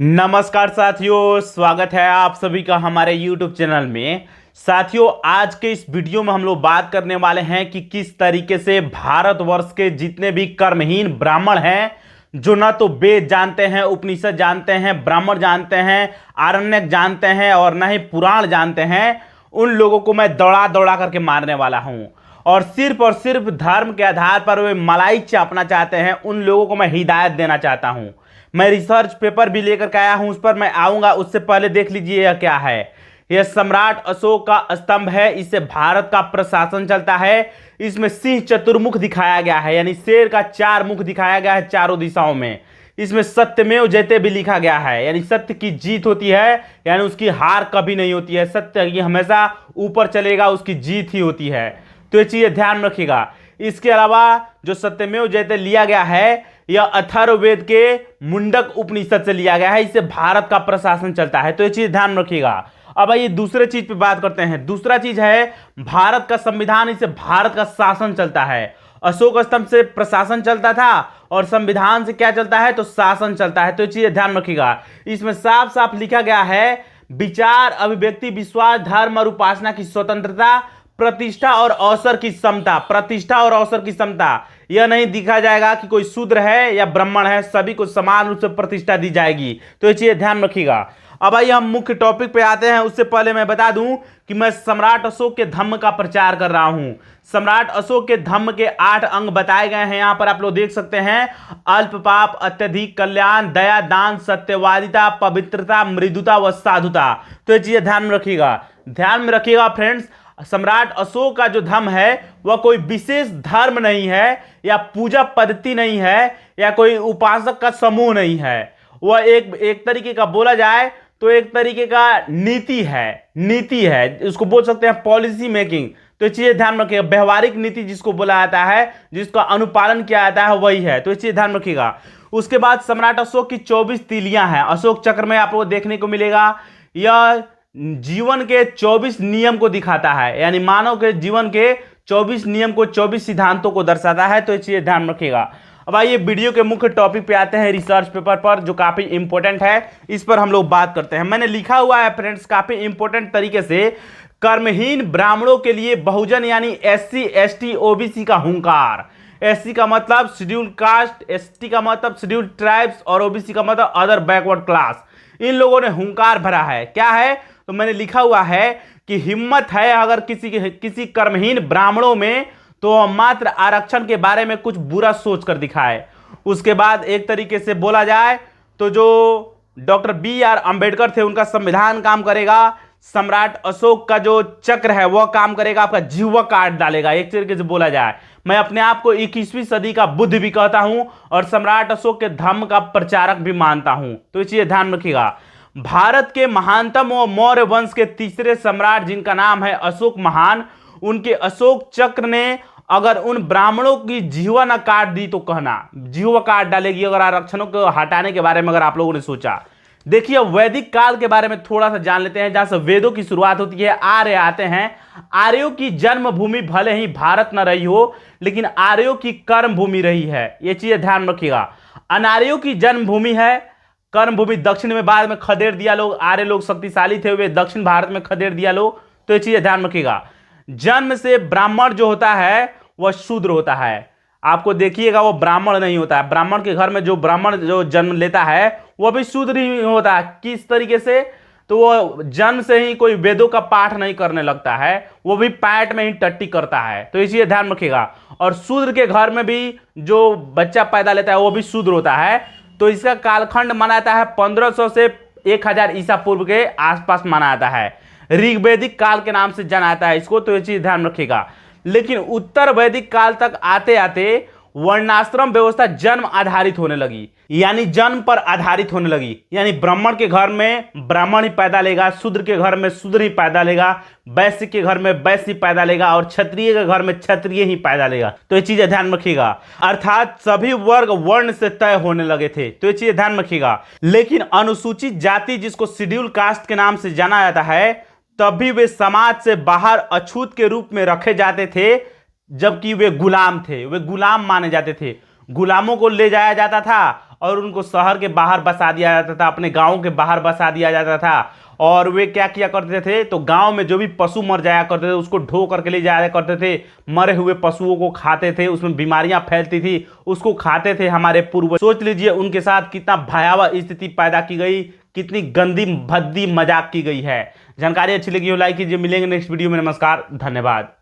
नमस्कार साथियों, स्वागत है आप सभी का हमारे YouTube चैनल में। साथियों, आज के इस वीडियो में हम लोग बात करने वाले हैं कि किस तरीके से भारतवर्ष के जितने भी कर्महीन ब्राह्मण हैं, जो ना तो वेद जानते हैं, उपनिषद जानते हैं, ब्राह्मण जानते हैं, आरण्यक जानते हैं और ना ही पुराण जानते हैं, उन लोगों को मैं दौड़ा दौड़ा करके मारने वाला हूं। और सिर्फ धर्म के आधार पर वे मलाई चापना चाहते हैं, उन लोगों को मैं हिदायत देना चाहता हूं। मैं रिसर्च पेपर भी लेकर के आया हूं, उस पर मैं आऊंगा। उससे पहले देख लीजिए यह क्या है। यह सम्राट अशोक का स्तंभ है। इससे भारत का प्रशासन चलता है। इसमें सिंह चतुर्मुख दिखाया गया है, यानी शेर का 4 मुख दिखाया गया है चारों दिशाओं में। इसमें सत्यमेव जयते भी लिखा गया है, यानी सत्य की जीत होती है, यानी उसकी हार कभी नहीं होती है। सत्य की हमेशा ऊपर चलेगा, उसकी जीत ही होती है। तो ये चीज़ ध्यान रखिएगा। इसके अलावा जो सत्यमेव जयते लिया गया है, यह अथर्ववेद के मुंडक उपनिषद से लिया गया है। इससे भारत का प्रशासन चलता है। तो ये चीज ध्यान रखिएगा। अब आइए दूसरे चीज पे बात करते हैं। दूसरा चीज है भारत का संविधान। इससे भारत का शासन चलता है। अशोक स्तंभ से प्रशासन चलता था और संविधान से क्या चलता है, तो शासन चलता है। तो ये चीज ध्यान रखिएगा। इसमें साफ साफ लिखा गया है, विचार, अभिव्यक्ति, विश्वास, धर्म और उपासना की स्वतंत्रता, प्रतिष्ठा और अवसर की समता। प्रतिष्ठा और अवसर की समता, यह नहीं दिखा जाएगा कि कोई शूद्र है या ब्राह्मण है, सभी को समान रूप से प्रतिष्ठा दी जाएगी। तो ये चीज ध्यान रखिएगा। अब आइए हम मुख्य टॉपिक पे आते हैं। उससे पहले मैं बता दूं कि मैं सम्राट अशोक के धम्म का प्रचार कर रहा हूं। सम्राट अशोक के धम्म के 8 अंग बताए गए हैं। यहां पर आप लोग देख सकते हैं। अल्प पाप, अत्यधिक कल्याण, दया, दान, सत्यवादिता, पवित्रता, मृदुता व साधुता। तो ये चीजें ध्यान में रखिएगा। ध्यान में रखिएगा फ्रेंड्स, सम्राट अशोक का जो धर्म है वह कोई विशेष धर्म नहीं है, या पूजा पद्धति नहीं है, या कोई उपासक का समूह नहीं है। वह एक तरीके का बोला जाए तो एक तरीके का नीति है। उसको बोल सकते हैं पॉलिसी मेकिंग। तो ये चीजें ध्यान रखिएगा। व्यवहारिक नीति जिसको बोला जाता है, जिसका अनुपालन किया जाता है, वही है। तो ये चीजें ध्यान रखिएगा। उसके बाद सम्राट अशोक की 24 तीलियां हैं। अशोक चक्र में आप लोग देखने को मिलेगा। यह जीवन के 24 नियम को दिखाता है, यानी मानव के जीवन के 24 नियम को, 24 सिद्धांतों को दर्शाता है। तो ये चीजें ध्यान रखिएगा। अब आइए वीडियो के मुख्य टॉपिक पे आते हैं, रिसर्च पेपर पर, जो काफी इंपॉर्टेंट है। इस पर हम लोग बात करते हैं। मैंने लिखा हुआ है फ्रेंड्स काफी इंपॉर्टेंट तरीके से, कर्महीन ब्राह्मणों के लिए बहुजन यानी SC ST OBC का हुंकार। SC का मतलब शेड्यूल्ड कास्ट, ST का मतलब शेड्यूल्ड ट्राइब्स और OBC का मतलब अदर बैकवर्ड क्लास। इन लोगों ने हुंकार भरा है। क्या है, तो मैंने लिखा हुआ है कि हिम्मत है अगर किसी कर्महीन ब्राह्मणों में, तो मात्र आरक्षण के बारे में कुछ बुरा सोच कर दिखाए। उसके बाद एक तरीके से बोला जाए तो जो डॉक्टर BR अंबेडकर थे, उनका संविधान काम करेगा। सम्राट अशोक का जो चक्र है वह काम करेगा, आपका जिह्वा काट डालेगा। एक तरीके से बोला जाए, मैं अपने आप को 21वीं सदी का बुद्ध भी कहता हूं और सम्राट अशोक के धम्म का प्रचारक भी मानता हूं। तो ये चीजें ध्यान रखिएगा। भारत के महानतम व मौर्य वंश के तीसरे सम्राट, जिनका नाम है अशोक महान, उनके अशोक चक्र ने अगर उन ब्राह्मणों की जिह्वा न काट दी तो कहना जिह्वा काट डालेगी, अगर आरक्षणों को हटाने के बारे में अगर आप लोगों ने सोचा। देखिए, वैदिक काल के बारे में थोड़ा सा जान लेते हैं, जहां से वेदों की शुरुआत होती है। आर्य आते हैं। आर्यों की जन्मभूमि भले ही भारत न रही हो, लेकिन आर्यों की कर्म भूमि रही है। ये चीजें ध्यान रखिएगा। अनार्यों की जन्मभूमि है कर्म भूमि दक्षिण में, बाद में खदेड़ दिया लोग। आर्य लोग शक्तिशाली थे, वे दक्षिण भारत में खदेड़ दिया लोग। तो ये चीजें ध्यान रखिएगा। जन्म से ब्राह्मण जो होता है वह शूद्र होता है। आपको देखिएगा, वो ब्राह्मण नहीं होता है। ब्राह्मण के घर में जो ब्राह्मण जो जन्म लेता है वह भी शूद्र ही होता है। किस तरीके से, तो वो जन्म से ही कोई वेदों का पाठ नहीं करने लगता है, वो भी पैट में ही टट्टी करता है। तो इसीलिए ध्यान रखिएगा। और शूद्र के घर में भी जो बच्चा पैदा लेता है वो भी शूद्र होता है। तो इसका कालखंड माना जाता है 1500 से 1000 ईसा पूर्व के आसपास माना जाता है। ऋग्वैदिक काल के नाम से जाना जाता है इसको। तो ये चीज ध्यान रखिएगा। लेकिन उत्तर वैदिक काल तक आते आते वर्णाश्रम व्यवस्था जन्म आधारित होने लगी, यानी जन्म पर आधारित होने लगी। यानी ब्राह्मण के घर में ब्राह्मण ही पैदा लेगा, शूद्र के घर में शूद्र ही पैदा लेगा, वैश्य के घर में वैश्य ही पैदा लेगा, और क्षत्रिय के घर में क्षत्रिय ही पैदा लेगा। तो ये चीजें ध्यान रखिएगा। अर्थात सभी वर्ग वर्ण से तय होने लगे थे। तो ये चीजें ध्यान रखिएगा। लेकिन अनुसूचित जाति, जिसको शेड्यूल कास्ट के नाम से जाना जाता है, तब भी वे समाज से बाहर अछूत के रूप में रखे जाते थे, जबकि वे गुलाम थे। वे गुलाम माने जाते थे। गुलामों को ले जाया जाता था और उनको शहर के बाहर बसा दिया जाता था, अपने गाँव के बाहर बसा दिया जाता था। और वे क्या किया करते थे, तो गांव में जो भी पशु मर जाया करते थे उसको ढो करके ले जाया करते थे, मरे हुए पशुओं को खाते थे, उसमें बीमारियां फैलती थी, उसको खाते थे हमारे पूर्वज। सोच लीजिए उनके साथ कितना भयावह स्थिति पैदा की गई, कितनी गंदी भद्दी मजाक की गई है। जानकारी अच्छी लगी हो लाइक कीजिए। मिलेंगे नेक्स्ट वीडियो में। नमस्कार, धन्यवाद।